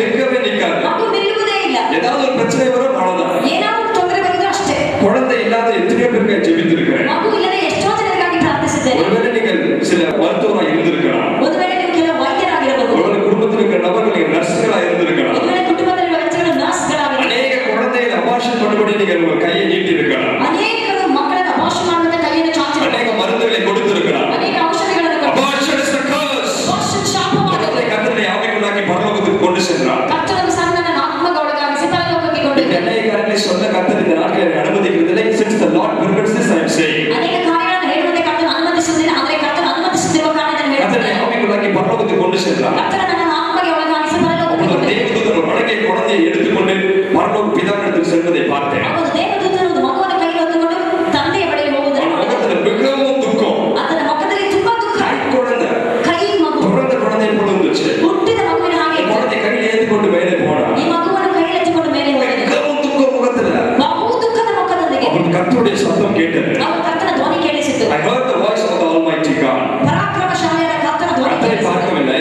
நிற்கவே நிற்காது. ಮಗು ನಿಲ್ಲುವುದೇ ಇಲ್ಲ. ஏதாவது ஒரு பிரச்சனை வரும் அவ்வளவுதான். ಏನಾದರೂ ತೊಂದರೆ ಬಂದರೂ ಅಷ್ಟೇ. குழந்தை இல்லாத எத்தனையோ பேருக்கு ஜெபித்திருக்கிறேன். ಮಗು ಇಲ್ಲದೆ ಎಷ್ಟೋ ಜನರಿಗಾಗಿ ಪ್ರಾರ್ಥಿಸಿದ್ದೇನೆ. ஒருவேளை நீங்கள் சில மருத்துவராக இருந்திருக்கலாம். ಒಂದು ವೇಳೆ ನೀವು ಕೆಲವು ವೈದ್ಯರಾಗಿರಬಹುದು. ஒருவேளை குடும்பத்தில் இருக்கிற நபர்கள் நர்ஸ்களா இருந்திருக்கலாம். ಒಂದು ವೇಳೆ ಕುಟುಂಬದಲ್ಲಿರುವ ವ್ಯಕ್ತಿಗಳು ನರ್ಸ್ಗಳಾಗಿರಬಹುದು. அநேக குழந்தைகளை அபார்ஷன் பண்ணும்படி நீங்கள் உங்கள் கையை நீட்டி இருக்கலாம். ಅನೇಕರು ಮಕ್ಕಳನ್ನು ಅபாರ್ಷನ್ ಮಾಡುವಂತ ಕೈಯನ್ನು ಚಾಚಿದ್ದಾರೆ. அநேக மருந்துகளை கொடுத்திருக்கலாம். ಅನೇಕ ಔಷಧಿಗಳನ್ನು ಕೊಟ್ಟು abortion is a curse. ಅபாರ್ಷನ್ ಶಾಪವಾಗಿದೆ. கர்த்தரை ஆவிக்குள்ளாக்கி பரலோகத்துக்கு கொண்டு சென்றார். ಕರ್ತನ ಸಣ್ಣನ ಆತ್ಮಗೌಡಗಾಗಿಸಿ ಪರಲೋಕಕ್ಕೆ ಕೊಂಡು அநேக காரியங்களை சொல்ல கர்த்தர் இந்த நாட்களில் அனுமதிக்கிறதில்லை. Since the Lord permits this, I am saying. ಅನೇಕ ಕಾರ್ಯಗಳನ್ನು ಹೇಳುವಂತೆ ಕರ್ತನ ಅನುಮತಿಸುವುದಿಲ್ಲ. ಆದರೆ ಕರ್ತನ ಅನುಮತಿಸುತ್ತಿರುವ ಕಾರಣ ನಾನು கர்த்தரை ಹೇಳುತ್ತೇನೆ. ஆவிக்குள்ளாக்கி பரலோகத்துக்கு கொண்டு சென்றார். ಕರ್ತನ ನನ್ನ ಆತ್ಮಗೆ ಒಳಗಾಗಿಸಿ ಪರಲೋಕಕ್ಕೆ ಕೊಂಡು தேவதூதன் ஒரு அழகிய குழந்தையை எடுத்துக்கொண்டு பரலோக பிதாவிடத்தில் செல்வதை பார்த்தேன். ಅವನು ದೇವದೂತನು ಒಂದು ಮಗುವನ್ನು ಕೈಯಲ್ಲಿ ಹೊತ್ತುಕೊಂಡು ತಂದೆಯ ಬಳಿಗೆ ಹೋಗುವುದನ್ನು ನೋಡಿದೆ. முகத்தில் மிகவும் துக்கம். ಆತನ ಮುಖದಲ್ಲಿ ತುಂಬಾ ದುಃಖ. குழந்தை ಕೈ ಮಗು பிறந்த குழந்தை போல இருந்துச்சு. ಹುಟ್ಟಿದ ಮಗುವಿನ ಹಾಗೆ ಇತ್ತು. குழந்தை கையில் ஏந்திக்கொண்டு மேலே போனார். ಈ ಮಗುವನ್ನು ಕೈಯಲ್ಲಿ ಎತ್ತಿಕೊಂಡು ಮೇಲೆ ಹೋಗಿದೆ. மிகவும் துக்கம் முகத்தில். ಬಹು ದುಃಖದ ಮುಖದೊಂದಿಗೆ அவன் கர்த்தருடைய சத்தம் கேட்டது. ಅವನು ಕರ್ತನ ಧ್ವನಿ ಕೇಳಿಸಿತು. I heard the voice of the Almighty God. ಪರಾಕ್ರಮಶಾಲಿಯಾದ ಕರ್ತನ ಧ್ವನಿ கர்த்தரை ಕೇಳಿಸಿತು. பார்க்கவில்லை.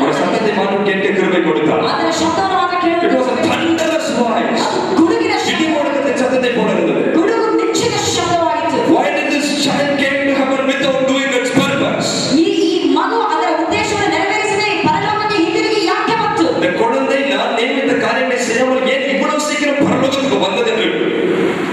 ஒரு சத்தத்தை மாற்றம் கேட்க கிருபை கொடுத்தார். ಆತನ ಶಬ್ದವನ್ನು ಮಾತ್ರ It was a ಕೇಳುವುದು thunderous voice. ಗುಡುಗಿನ இடி முழக்கத்தின் சத்தத்தை போல இருந்தது. ಗುಡುಗು ಮಿಂಚಿನ ಶಬ್ದವಾಗಿತ್ತು. Why did this child came to heaven without doing its purpose? ಈ ಮಗು ಅದರ ಉದ್ದೇಶವನ್ನು ನೆರವೇರಿಸದೆ ಪರಲೋಕಕ್ಕೆ ಹಿಂದಿರುಗಿ ಯಾಕೆ ಬಂತು? இந்த குழந்தை நான் நியமித்த காரியங்களை செய்யாமல் ஏன் இவ்வளவு சீக்கிரம் பரலோகத்துக்கு வந்தது என்று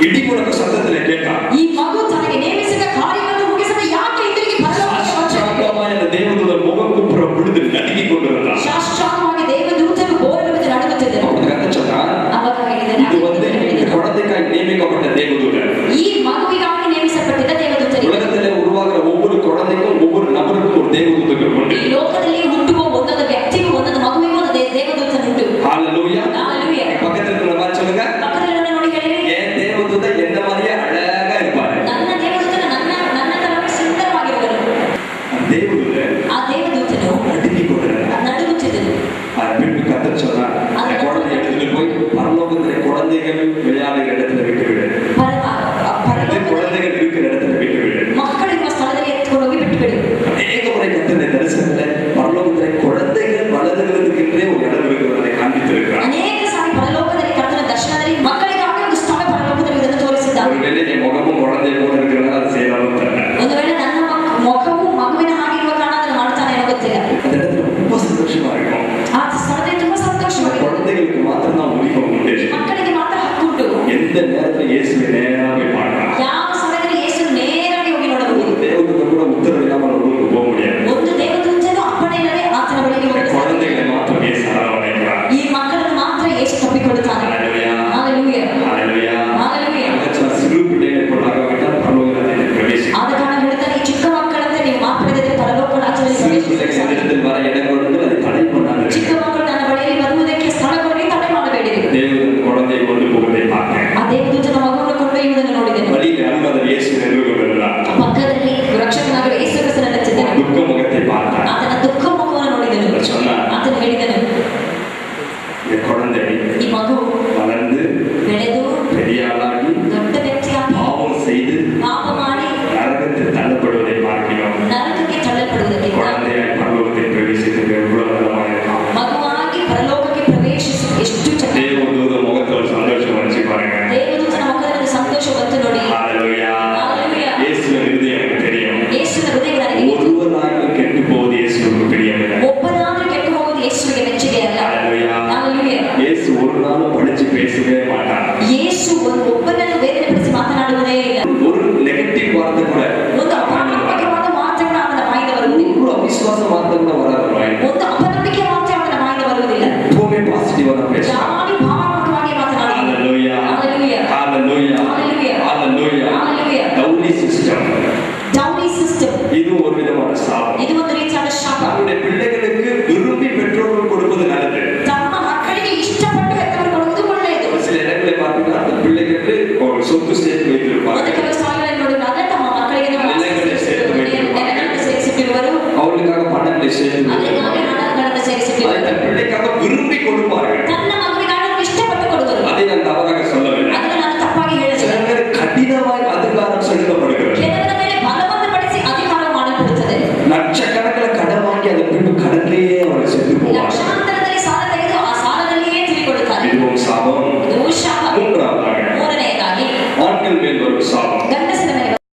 இடி முழக்க சத்தத்திலே கேட்டார். ಈ ಮಗು ತನಗೆ ನೇಮಿಸಿದ ಕಾರ್ಯವನ್ನು ಮುಗಿಸದೆ ಯಾಕೆ ಹಿಂದಿರುಗಿ ಪರಲೋಕಕ್ಕೆ ಬಂತು? சாட்சாத்தமாய் அந்த தேவதூதன் முகக்குப்புறம் விழுந்து நடுங்கிக் கொண்டிருந்தார். ಶಾಶ್ವತವಾಗಿ ದೇವದೂತರು ಬೋರಲು ಬಿದ್ದು ನಡುಗುತ್ತಿದ್ದರು. அவனுக்கு கத்த சொன்னார், ಅವಾಗ ಹೇಳಿದೆ, இது வந்து இந்த குழந்தைக்காய் நியமிக்கப்பட்ட தேவதூதன். ಈ ಮಗುವಿಗಾಗಿ ನೇಮಿಸಲ್ಪಟ್ಟಿದ್ದ ದೇವದೂತರು. உலகத்திலே உருவாகிற ஒவ்வொரு குழந்தைக்கும் ஒவ்வொரு நபருக்கும் ஒரு தேவதூதர்கள் உண்டு. ಈ ಲೋಕದಲ್ಲಿ ಹುಟ್ಟುವ ಒಂದೊಂದು ವ್ಯಕ್ತಿಗೂ ಒಂದೊಂದು ಮಗುವಿಗೂ ಒಂದು ದೇವದೂತನುಂಟು. ஹalleluya. Hallelujah. பக்கத்துல இருக்கிற மாதிரி சொல்லுங்க. ಪಕ್ಕದಲ್ಲಿರೋರನ್ನ ನೋಡಿ ಹೇಳಿರಿ, ஏன் தேவதூதன் என்ன மாதிரியே அழகா இருப்பாரு. ನನ್ನ ದೇವದೂತನು ನನ್ನ ತರವೇ ಸುಂದರವಾಗಿರುವರು. தேவதூதன் ಆ ದೇವದೂತನು நடுங்கிக் கொண்டிருந்தார். ನಡುಗುತ್ತಿದ್ದನು. பின்பு கர்த்தர் சொன்னார், அந்த குழந்தையை எடுத்துட்டு போய் பரலோகத்திலே குழந்தைகள் விளையாடுகிற இடத்துல விட்டுவிடு. குழந்தைகள் இருக்கிற இடத்துல விட்டுவிடு. ಮಕ್ಕಳಿರುವ ಸ್ಥಳದಲ್ಲಿ ಎತ್ಕೊಂಡು ಹೋಗಿ ಬಿಟ್ಟುಬಿಡು. அநேக முறை கர்த்தருடைய தரிசனத்துல பரலோகத்திலே குழந்தைகள் வளருகிறதுக்கென்றே ஒரு இடம் இருக்கிறதை காண்பித்திருக்கிறார். ಅನೇಕ ಸಾರಿ ಪರಲೋಕದಲ್ಲಿ ಕರ್ತನ ದರ್ಶನದಲ್ಲಿ ಮಕ್ಕಳಿಗಾಗಿ ಒಂದು ಸ್ಥಳ ಪರಲೋಕದಲ್ಲಿ ಇದನ್ನು ತೋರಿಸಿದ್ದಾನೆ. ஒருவேளை என் முகமும் குழந்தை போல இருக்கிறதா அது செய்யலாம் தெரியல. ಒಂದು ವೇಳೆ ನನ್ನ ಮುಖವು ಮಗುವಿನ ಹಾಗಿರುವ ಕಾರಣ ಅದನ್ನು ಮಾಡ್ತಾನೆ ಏನೋ ಗೊತ್ತಿಲ್ಲ. அந்த இடத்துல ரொம்ப சந்தோஷமா இருக்கும். ಆ ಸ್ಥಳದಲ್ಲಿ ತುಂಬಾ ಸಂತೋಷವಾಗಿದೆ. குழந்தைகளுக்கு மாத்திரம் தான் உரிமை உண்டு. ಮಕ್ಕಳಿಗೆ ಮಾತ್ರ ಹಕ್ಕುಂಟು. எந்த நேரத்துல இயேசுவை நேரா போய் பார்க்கலாம். ಯಾವ ಸಮಯದಲ್ಲಿ ಯೇಸು ನೇರವಾಗಿ ಹೋಗಿ ನೋಡಬಹುದು. ஒரு தேவதூதன் கூட உத்தரவு இல்லாமல் அவர்களுக்கு போக முடியாது. ಒಂದು ದೇವದೂತನು ಅಪ್ಪಣೆ ಇಲ್ಲದೆ ಆತನ ಬಳಿಗೆ ಹೋಗಲು குழந்தைகளை மாத்திரம் இயேசு அரவணைக்கிறார். ಈ ಮಕ್ಕಳನ್ನು ಮಾತ್ರ ಯೇಸು ತಪ್ಪಿಕೊಳ್ಳುತ್ತಾನೆ. ஹalleluya. Hallelujah. ஹalleluya. Hallelujah. அந்த சிறு பிள்ளைகளை கொண்டாகவிட்டால் பரலோகத்தில் பிரவேசிக்கும். ಆದ ಕಾರಣ ಹೇಳ್ತಾರೆ, ಈ ಚಿಕ್ಕ ಮಕ್ಕಳಂತೆ ನೀವು ಮಾರ್ಪಡಿದರೆ ಪರಲೋಕ ರಾಜ್ಯದಲ್ಲಿ சிறு பிள்ளைகள் ಪ್ರವೇಶಿಸಲು இடத்தில் வர இடம் கொடுத்து அதை தடை பண்ணாது. ಚಿಕ್ಕ ಮಕ್ಕಳು ನನ್ನ ಬಳಿಯಲ್ಲಿ ಬರುವುದಕ್ಕೆ ಸ್ಥಳ ಕೊಡಿ, ತಡೆ ಮಾಡಬೇಡಿರಿ. தேவதூதன் குழந்தையை கொண்டு போவதை பார்த்தேன். ಆ ದೇವದೂತನ ಮಗುವನ್ನು ಕೊಂಡೊಯ್ಯುವುದನ್ನು ನೋಡಿದೆನು. வழியில் அனுமதி இயேசு நின்று கொண்டிருந்தார். ಪಕ್ಕದಲ್ಲಿ ರಕ್ಷಕನಾಗಿರುವ ಯೇಸು ಕ್ರಿಸ್ತನ ರಚಿಸಿದನು. துக்க முகத்தை பார்த்தார். ಆತನ ದುಃಖ ಮುಖವನ್ನು ನೋಡಿದನು. சொன்னார், ಆತನು ಹೇಳಿದನು, இந்த குழந்தை ಈ ಮಗು வளர்ந்து ಬೆಳೆದು பெரிய ஆளாகி ದೊಡ್ಡ ವ್ಯಕ್ತಿಯಾಗಿ பாவம் செய்து ಪಾಪ ಮಾಡಿ நரகத்தில் தள்ளப்படுவதை பார்க்கிறோம். ನರಕಕ್ಕೆ ತಳ್ಳಲ್ಪಡುವುದಕ್ಕಿಂತ குழந்தையாய் பரலோகத்தில் பிரவேசித்தது எவ்வளவு நலமாக இருக்கும். ಮಗುವಾಗಿ ಪರಲೋಕಕ್ಕೆ ಪ್ರವೇಶಿಸಿ ಎಷ್ಟು ಚೆನ್ನಾಗಿ. தேவதூத முகத்தில் ஒரு சந்தோஷம் வந்துச்சு பாருங்க. ದೇವದೂತನ ಮುಖದಲ್ಲಿ ಸಂತೋಷ ಬಂತು ನೋಡಿ. ஹalleluya. Hallelujah. இயேசுவின் இருதயம் எனக்கு தெரியும். ಯೇಸುವಿನ ಹೃದಯ ನನಗೆ ஒருவராக கெட்டு போவது இயேசுவுக்கு பிரியமில்லை. ಒಬ್ಬನಾದ್ರೂ ಕೆಟ್ಟು ಹೋಗುವುದು ಯೇಸುವಿಗೆ ಮೆಚ್ಚುಗೆ ಅಲ್ಲ. ஹalleluya. Hallelujah. இயேசு ஒரு நாளும் படிச்சு பேசவே மாட்டார். ಯೇಸು ಒಬ್ಬನನ್ನು ವೇದನೆಪಡಿಸಿ ಮಾತನಾಡುವುದೇ ಇಲ್ಲ. ஒரு நெகட்டிவ் வார்த்தை கூட, ಒಂದು ಅಪನಂಬಿಕೆವಾದ ಮಾತು ಕೂಡ ಅವನ ಬಾಯಿಂದ ಬರುವುದಿಲ್ಲ. ஒரு அவிசுவாச வார்த்தை கூட வராது. ಒಂದು ಅಪನಂಬಿಕೆ ಮಾತು ಅವನ ಬಾಯಿಂದ ಬರುವುದಿಲ್ಲ. எப்பவுமே பாசிட்டிவா தான் பேசுறார். ಯಾವಾಗಲೂ ಭಾವನಾತ್ಮಕವಾಗಿ ಮಾತನಾಡುವುದು. ஹalleluya. Hallelujah. ஹalleluya. Hallelujah. ஹalleluya. Hallelujah. Dowry system. Dowry system. இது ஒரு விதமான சாபம். ಇದು ಒಂದು ರೀತಿಯಾದ ಶಾಪ. நம்முடைய பிள்ளைகளுக்கு விரும்பி பெற்றோர்கள் கொடுப்பது நல்லது. ತಮ್ಮ ಮಕ್ಕಳಿಗೆ ಇಷ್ಟಪಟ್ಟು ಹೆತ್ತವರು ಕೊಡುವುದು ಒಳ್ಳೆಯದು. ஒரு சில இடங்களை பார்த்தீங்கன்னா அந்த பிள்ளைகளுக்கு ஒரு சொத்து சேர்த்து ಒಂದು வைத்திருப்பாங்க. ಕೆಲವು ಸ್ಥಳಗಳಲ್ಲಿ ನೋಡಿದಾಗ ತಮ್ಮ ಮಕ್ಕಳಿಗೆ ನೆಲೆಗಳನ್ನು ಸೇರಿಸಿಟ್ಟಿರುವರು. அவர்களுக்காக பணங்களை சேர்த்து ಅದಕ್ಕಾಗಿ ಹಣಗಳನ್ನು அதை ಸೇರಿಸಿಟ್ಟಿರುವರು. தன் பிள்ளைக்காக விரும்பி கொடுப்பார்கள். ತನ್ನ ಮಗುವಿಗಾಗಿ ಇಷ್ಟಪಟ್ಟು ಕೊಡುವರು. அதை நான் தவறாக சொல்லவில்லை. ಅದನ್ನು ನಾನು ತಪ್ಪಾಗಿ சில ಹೇಳಿದೆ. பேர் கடினமாய் அதிகாரம் செலுத்தப்படுகிறது. ಕೆಲವರ ಮೇಲೆ ಬಲವನ್ನು ಪಡಿಸಿ ಅಧಿಕಾರ ಮಾಡಲ್ಪಡುತ್ತದೆ. லட்சக்கணக்கில்